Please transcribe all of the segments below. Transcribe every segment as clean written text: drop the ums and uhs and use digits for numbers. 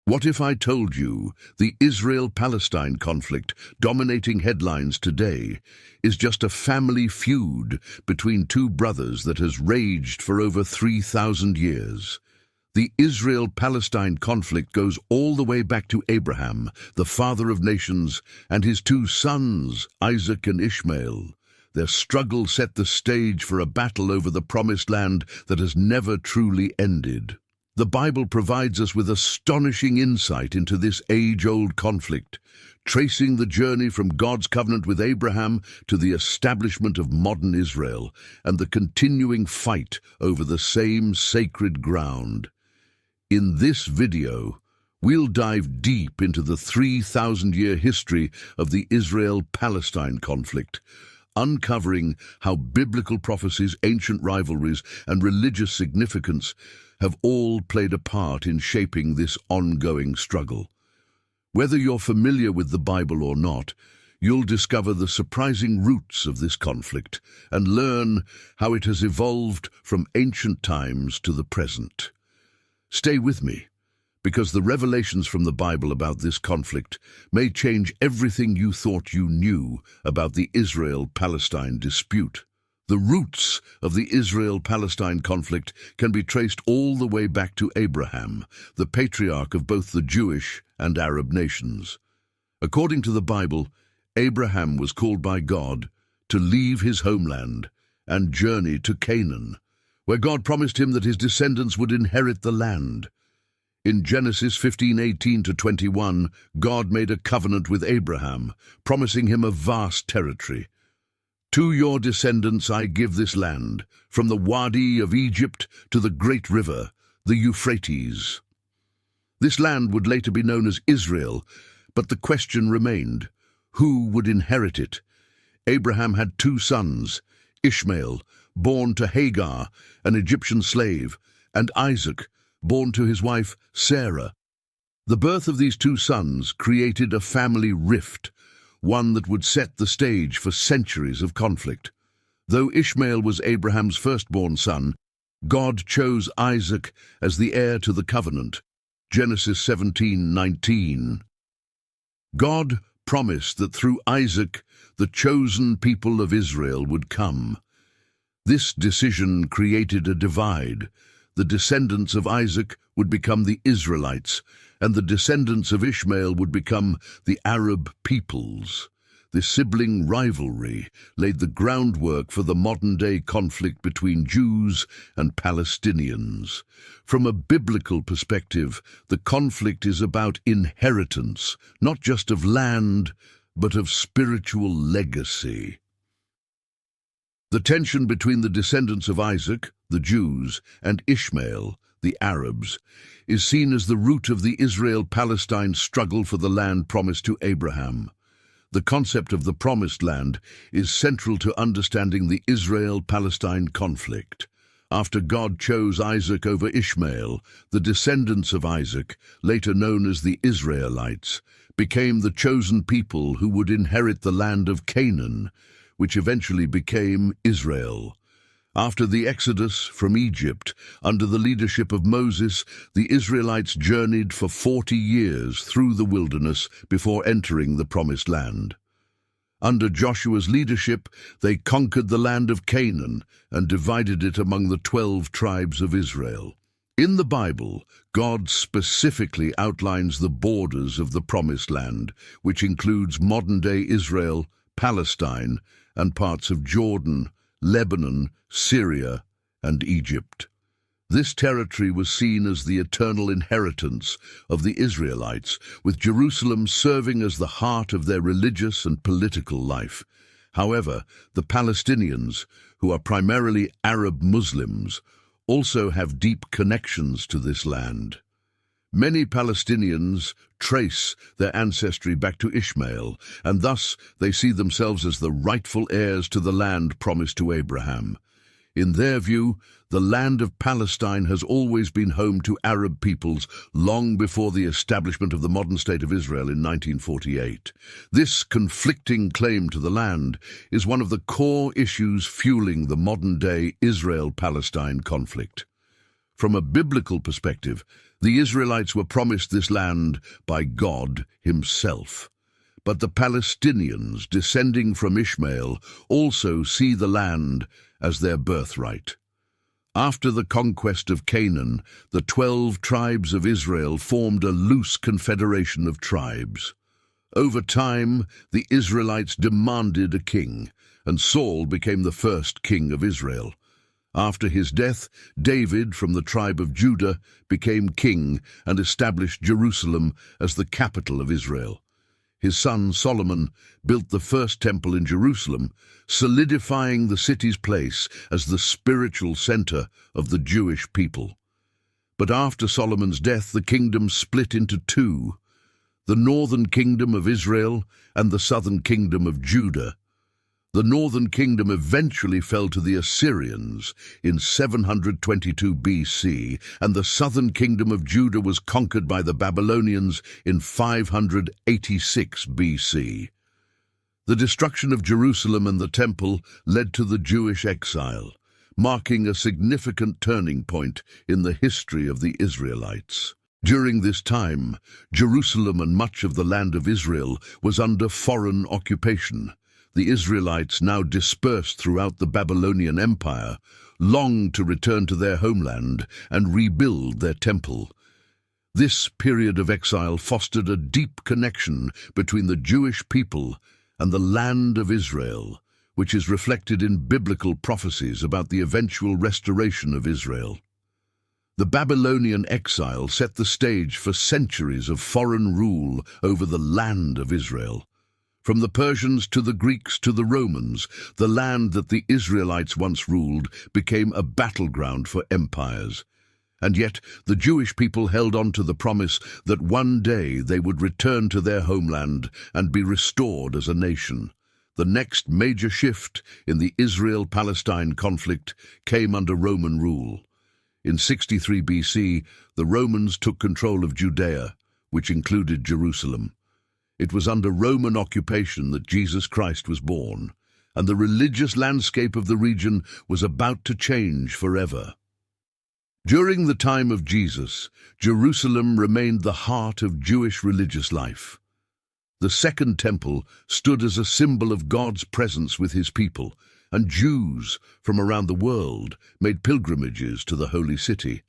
What if I told you the Israel-Palestine conflict dominating headlines today is just a family feud between two brothers that has raged for over 3,000 years? The Israel-Palestine conflict goes all the way back to Abraham, the father of nations, and his two sons, Isaac and Ishmael. Their struggle set the stage for a battle over the promised land that has never truly ended. The Bible provides us with astonishing insight into this age-old conflict, tracing the journey from God's covenant with Abraham to the establishment of modern Israel and the continuing fight over the same sacred ground. In this video, we'll dive deep into the 3,000-year history of the Israel-Palestine conflict, uncovering how biblical prophecies, ancient rivalries, and religious significance have all played a part in shaping this ongoing struggle. Whether you're familiar with the Bible or not, you'll discover the surprising roots of this conflict and learn how it has evolved from ancient times to the present. Stay with me, because the revelations from the Bible about this conflict may change everything you thought you knew about the Israel-Palestine dispute. The roots of the Israel-Palestine conflict can be traced all the way back to Abraham, the patriarch of both the Jewish and Arab nations. According to the Bible, Abraham was called by God to leave his homeland and journey to Canaan, where God promised him that his descendants would inherit the land. In Genesis 15:18-21, God made a covenant with Abraham, promising him a vast territory. "To your descendants I give this land, from the Wadi of Egypt to the great river, the Euphrates." This land would later be known as Israel, but the question remained: who would inherit it? Abraham had two sons, Ishmael, born to Hagar, an Egyptian slave, and Isaac, born to his wife Sarah. The birth of these two sons created a family rift, one that would set the stage for centuries of conflict. Though Ishmael was Abraham's firstborn son, God chose Isaac as the heir to the covenant. Genesis 17:19. God promised that through Isaac, the chosen people of Israel would come. This decision created a divide. The descendants of Isaac would become the Israelites, and the descendants of Ishmael would become the Arab peoples. This sibling rivalry laid the groundwork for the modern-day conflict between Jews and Palestinians. From a biblical perspective, the conflict is about inheritance, not just of land, but of spiritual legacy. The tension between the descendants of Isaac, the Jews, and Ishmael, the Arabs, is seen as the root of the Israel-Palestine struggle for the land promised to Abraham. The concept of the Promised Land is central to understanding the Israel-Palestine conflict. After God chose Isaac over Ishmael, the descendants of Isaac, later known as the Israelites, became the chosen people who would inherit the land of Canaan, which eventually became Israel. After the Exodus from Egypt, under the leadership of Moses, the Israelites journeyed for 40 years through the wilderness before entering the Promised Land. Under Joshua's leadership, they conquered the land of Canaan and divided it among the 12 tribes of Israel. In the Bible, God specifically outlines the borders of the Promised Land, which includes modern-day Israel, Palestine, and parts of Jordan, Lebanon, Syria, and Egypt. This territory was seen as the eternal inheritance of the Israelites, with Jerusalem serving as the heart of their religious and political life. However, the Palestinians, who are primarily Arab Muslims, also have deep connections to this land. Many Palestinians trace their ancestry back to Ishmael, and thus they see themselves as the rightful heirs to the land promised to Abraham. In their view, the land of Palestine has always been home to Arab peoples long before the establishment of the modern state of Israel in 1948. This conflicting claim to the land is one of the core issues fueling the modern-day Israel-Palestine conflict. From a biblical perspective, the Israelites were promised this land by God himself. But the Palestinians, descending from Ishmael, also see the land as their birthright. After the conquest of Canaan, the 12 tribes of Israel formed a loose confederation of tribes. Over time, the Israelites demanded a king, and Saul became the first king of Israel. After his death, David from the tribe of Judah became king and established Jerusalem as the capital of Israel. His son Solomon built the first temple in Jerusalem, solidifying the city's place as the spiritual center of the Jewish people. But after Solomon's death, the kingdom split into two: the northern kingdom of Israel and the southern kingdom of Judah. The northern kingdom eventually fell to the Assyrians in 722 BC, and the southern kingdom of Judah was conquered by the Babylonians in 586 BC. The destruction of Jerusalem and the temple led to the Jewish exile, marking a significant turning point in the history of the Israelites. During this time, Jerusalem and much of the land of Israel was under foreign occupation. The Israelites, now dispersed throughout the Babylonian Empire, longed to return to their homeland and rebuild their temple. This period of exile fostered a deep connection between the Jewish people and the land of Israel, which is reflected in biblical prophecies about the eventual restoration of Israel. The Babylonian exile set the stage for centuries of foreign rule over the land of Israel. From the Persians to the Greeks to the Romans, the land that the Israelites once ruled became a battleground for empires. And yet, the Jewish people held on to the promise that one day they would return to their homeland and be restored as a nation. The next major shift in the Israel-Palestine conflict came under Roman rule. In 63 BC, the Romans took control of Judea, which included Jerusalem. It was under Roman occupation that Jesus Christ was born, and the religious landscape of the region was about to change forever. During the time of Jesus, Jerusalem remained the heart of Jewish religious life. The Second Temple stood as a symbol of God's presence with his people, and Jews from around the world made pilgrimages to the holy city.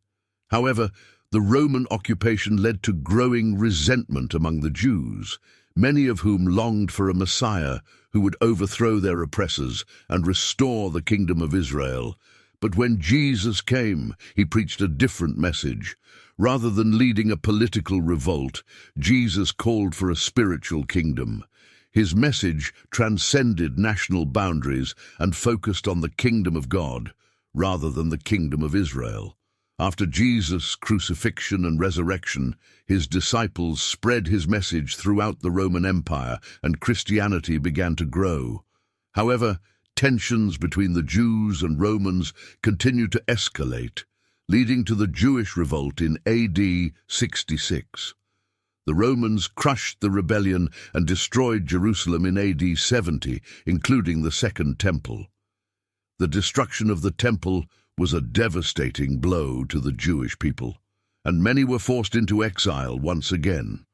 However, the Roman occupation led to growing resentment among the Jews, many of whom longed for a Messiah who would overthrow their oppressors and restore the kingdom of Israel. But when Jesus came, he preached a different message. Rather than leading a political revolt, Jesus called for a spiritual kingdom. His message transcended national boundaries and focused on the kingdom of God, rather than the kingdom of Israel. After Jesus' crucifixion and resurrection, his disciples spread his message throughout the Roman Empire, and Christianity began to grow. However, tensions between the Jews and Romans continued to escalate, leading to the Jewish revolt in AD 66. The Romans crushed the rebellion and destroyed Jerusalem in AD 70, including the Second Temple. The destruction of the temple was a devastating blow to the Jewish people, and many were forced into exile once again.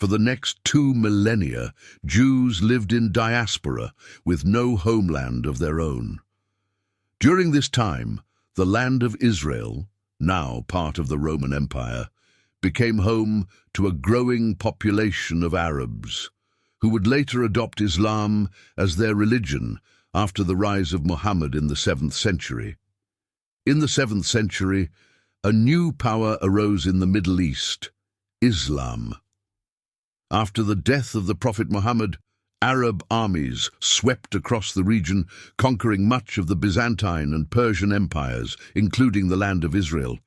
For the next 2 millennia, Jews lived in diaspora with no homeland of their own. During this time, the land of Israel, now part of the Roman Empire, became home to a growing population of Arabs, who would later adopt Islam as their religion after the rise of Muhammad in the 7th century. In the 7th century, a new power arose in the Middle East, Islam. After the death of the Prophet Muhammad, Arab armies swept across the region, conquering much of the Byzantine and Persian empires, including the land of Israel.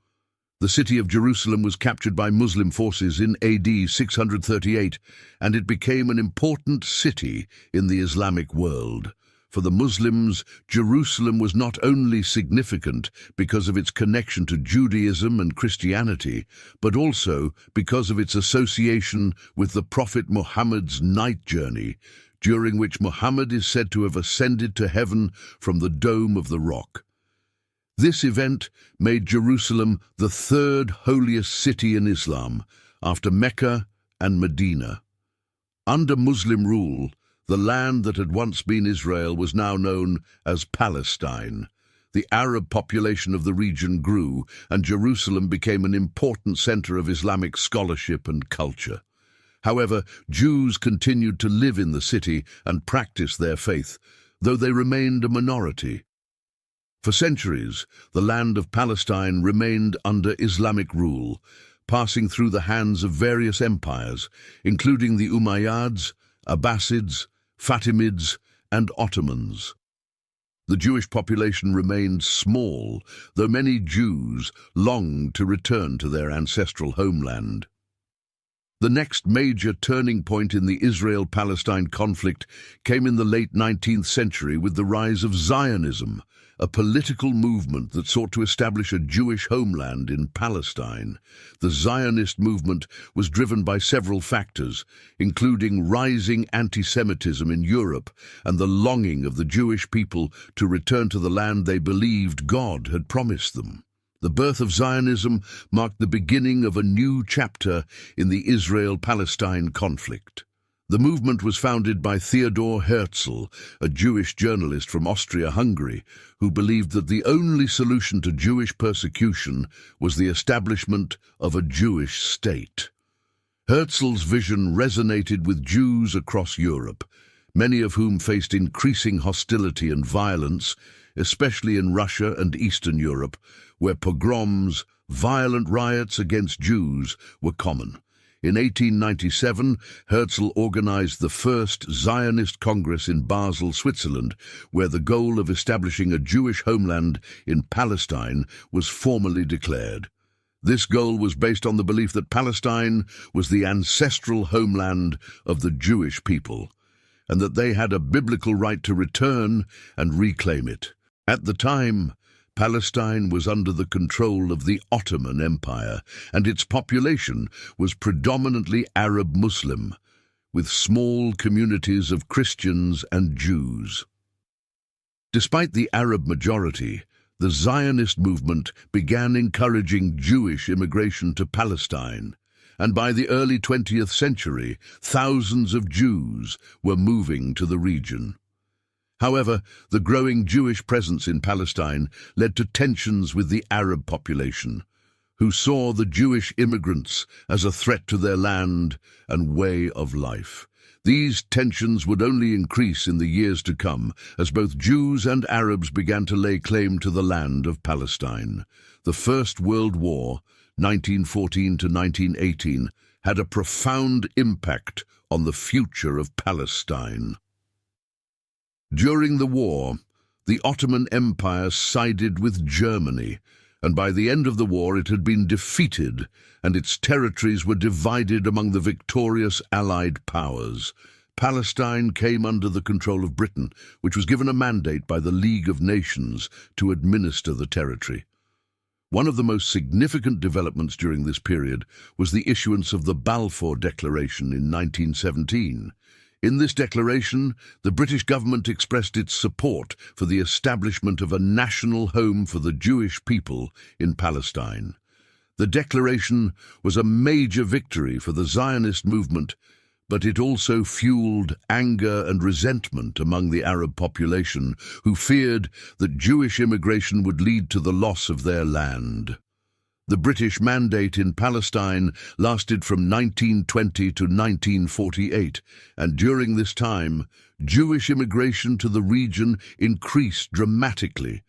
The city of Jerusalem was captured by Muslim forces in AD 638, and it became an important city in the Islamic world. For the Muslims, Jerusalem was not only significant because of its connection to Judaism and Christianity, but also because of its association with the Prophet Muhammad's night journey, during which Muhammad is said to have ascended to heaven from the Dome of the Rock. This event made Jerusalem the third holiest city in Islam, after Mecca and Medina. Under Muslim rule, the land that had once been Israel was now known as Palestine. The Arab population of the region grew, and Jerusalem became an important center of Islamic scholarship and culture. However, Jews continued to live in the city and practice their faith, though they remained a minority. For centuries, the land of Palestine remained under Islamic rule, passing through the hands of various empires, including the Umayyads, Abbasids, Fatimids, and Ottomans. The Jewish population remained small, though many Jews longed to return to their ancestral homeland. The next major turning point in the Israel-Palestine conflict came in the late 19th century with the rise of Zionism, a political movement that sought to establish a Jewish homeland in Palestine. The Zionist movement was driven by several factors, including rising anti-Semitism in Europe and the longing of the Jewish people to return to the land they believed God had promised them. The birth of Zionism marked the beginning of a new chapter in the Israel-Palestine conflict. The movement was founded by Theodor Herzl, a Jewish journalist from Austria-Hungary, who believed that the only solution to Jewish persecution was the establishment of a Jewish state. Herzl's vision resonated with Jews across Europe, many of whom faced increasing hostility and violence, especially in Russia and Eastern Europe, where pogroms, violent riots against Jews, were common. In 1897, Herzl organized the first Zionist Congress in Basel, Switzerland, where the goal of establishing a Jewish homeland in Palestine was formally declared. This goal was based on the belief that Palestine was the ancestral homeland of the Jewish people, and that they had a biblical right to return and reclaim it. At the time, Palestine was under the control of the Ottoman Empire, and its population was predominantly Arab Muslim, with small communities of Christians and Jews. Despite the Arab majority, the Zionist movement began encouraging Jewish immigration to Palestine, and by the early 20th century, thousands of Jews were moving to the region. However, the growing Jewish presence in Palestine led to tensions with the Arab population, who saw the Jewish immigrants as a threat to their land and way of life. These tensions would only increase in the years to come, as both Jews and Arabs began to lay claim to the land of Palestine. The First World War, 1914 to 1918, had a profound impact on the future of Palestine. During the war, the Ottoman Empire sided with Germany, and by the end of the war it had been defeated, and its territories were divided among the victorious Allied powers. Palestine came under the control of Britain, which was given a mandate by the League of Nations to administer the territory. One of the most significant developments during this period was the issuance of the Balfour Declaration in 1917. In this declaration, the British government expressed its support for the establishment of a national home for the Jewish people in Palestine. The declaration was a major victory for the Zionist movement, but it also fueled anger and resentment among the Arab population, who feared that Jewish immigration would lead to the loss of their land. The British mandate in Palestine lasted from 1920 to 1948, and during this time, Jewish immigration to the region increased dramatically.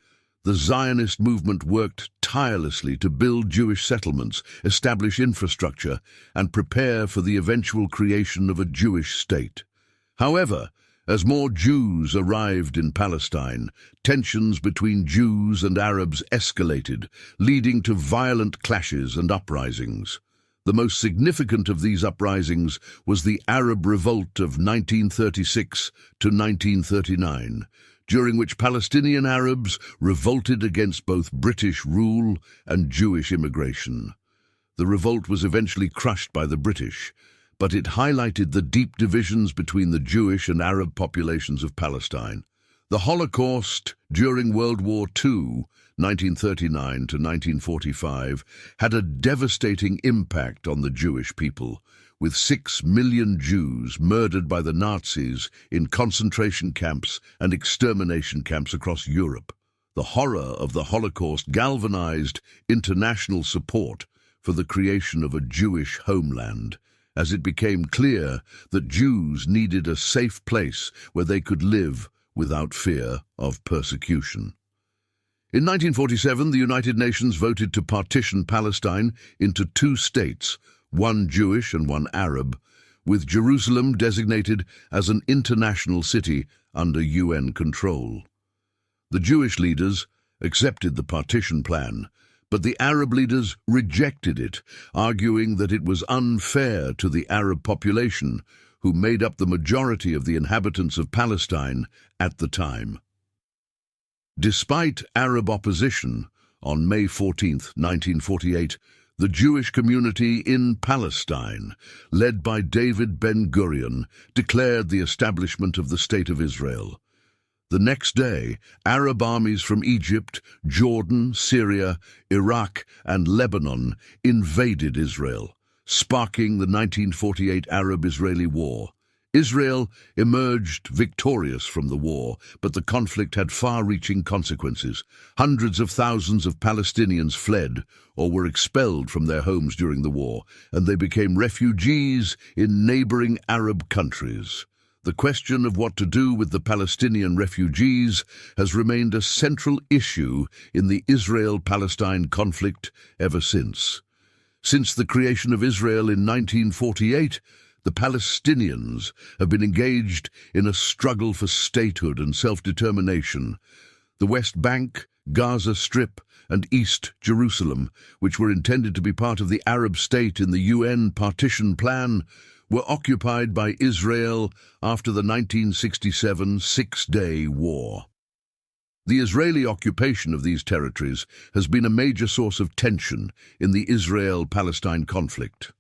The Zionist movement worked tirelessly to build Jewish settlements, establish infrastructure, and prepare for the eventual creation of a Jewish state. However, as more Jews arrived in Palestine, tensions between Jews and Arabs escalated, leading to violent clashes and uprisings. The most significant of these uprisings was the Arab Revolt of 1936 to 1939, during which Palestinian Arabs revolted against both British rule and Jewish immigration. The revolt was eventually crushed by the British, but it highlighted the deep divisions between the Jewish and Arab populations of Palestine. The Holocaust during World War II, 1939 to 1945, had a devastating impact on the Jewish people, with 6 million Jews murdered by the Nazis in concentration camps and extermination camps across Europe. The horror of the Holocaust galvanized international support for the creation of a Jewish homeland, as it became clear that Jews needed a safe place where they could live without fear of persecution. In 1947, the United Nations voted to partition Palestine into 2 states, one Jewish and one Arab, with Jerusalem designated as an international city under UN control. The Jewish leaders accepted the partition plan, but the Arab leaders rejected it, arguing that it was unfair to the Arab population, who made up the majority of the inhabitants of Palestine at the time. Despite Arab opposition, on May 14, 1948, the Jewish community in Palestine, led by David Ben-Gurion, declared the establishment of the State of Israel. The next day, Arab armies from Egypt, Jordan, Syria, Iraq, and Lebanon invaded Israel, sparking the 1948 Arab-Israeli War. Israel emerged victorious from the war, but the conflict had far-reaching consequences. Hundreds of thousands of Palestinians fled or were expelled from their homes during the war, and they became refugees in neighboring Arab countries. The question of what to do with the Palestinian refugees has remained a central issue in the Israel-Palestine conflict ever since. Since the creation of Israel in 1948, the Palestinians have been engaged in a struggle for statehood and self-determination. The West Bank, Gaza Strip, and East Jerusalem, which were intended to be part of the Arab state in the UN partition plan, were occupied by Israel after the 1967 Six-Day War. The Israeli occupation of these territories has been a major source of tension in the Israel-Palestine conflict.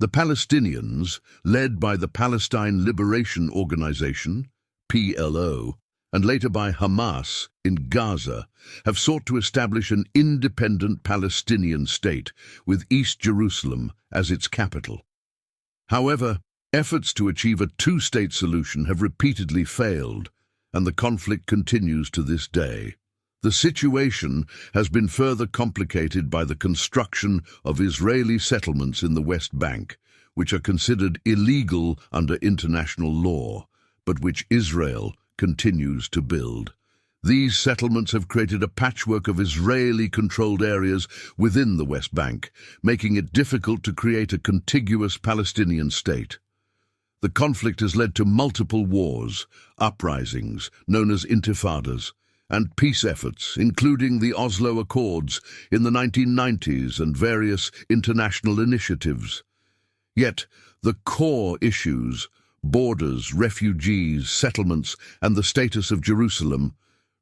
The Palestinians, led by the Palestine Liberation Organization, PLO, and later by Hamas in Gaza, have sought to establish an independent Palestinian state with East Jerusalem as its capital. However, efforts to achieve a two-state solution have repeatedly failed, and the conflict continues to this day. The situation has been further complicated by the construction of Israeli settlements in the West Bank, which are considered illegal under international law, but which Israel continues to build. These settlements have created a patchwork of Israeli-controlled areas within the West Bank, making it difficult to create a contiguous Palestinian state. The conflict has led to multiple wars, uprisings, known as intifadas, and peace efforts, including the Oslo Accords in the 1990s and various international initiatives. Yet, the core issues, borders, refugees, settlements, and the status of Jerusalem,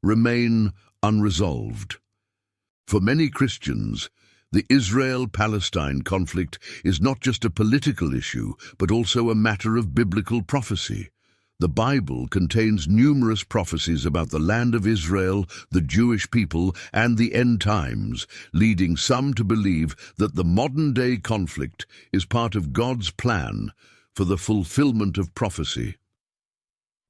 remain unresolved. For many Christians, the Israel-Palestine conflict is not just a political issue, but also a matter of biblical prophecy. The Bible contains numerous prophecies about the land of Israel, the Jewish people, and the end times, leading some to believe that the modern-day conflict is part of God's plan for the fulfillment of prophecy.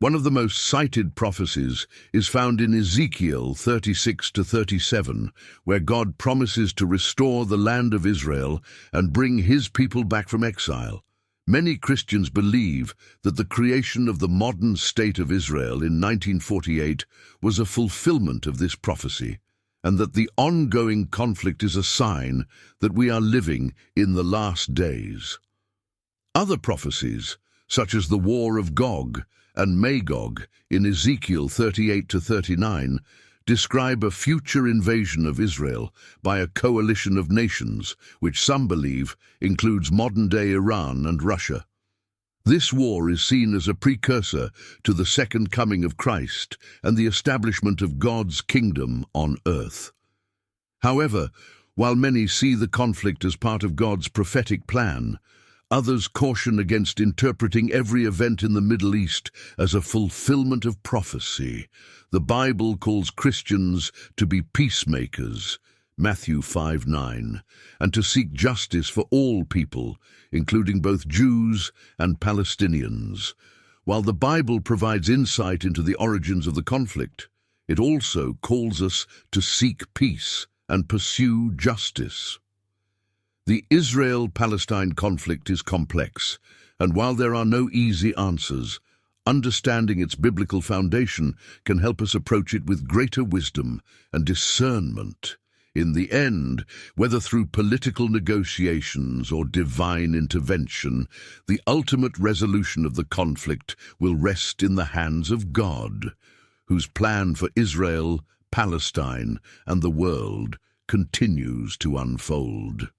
One of the most cited prophecies is found in Ezekiel 36-37, where God promises to restore the land of Israel and bring his people back from exile. Many Christians believe that the creation of the modern state of Israel in 1948 was a fulfillment of this prophecy, and that the ongoing conflict is a sign that we are living in the last days. Other prophecies, such as the War of Gog and Magog in Ezekiel 38-39, describe a future invasion of Israel by a coalition of nations, which some believe includes modern-day Iran and Russia. This war is seen as a precursor to the second coming of Christ and the establishment of God's kingdom on earth. However, while many see the conflict as part of God's prophetic plan, Others caution against interpreting every event in the Middle East as a fulfillment of prophecy. The Bible calls Christians to be peacemakers, Matthew 5:9, and to seek justice for all people, including both Jews and Palestinians. While the Bible provides insight into the origins of the conflict, it also calls us to seek peace and pursue justice. The Israel-Palestine conflict is complex, and while there are no easy answers, understanding its biblical foundation can help us approach it with greater wisdom and discernment. In the end, whether through political negotiations or divine intervention, the ultimate resolution of the conflict will rest in the hands of God, whose plan for Israel, Palestine, and the world continues to unfold.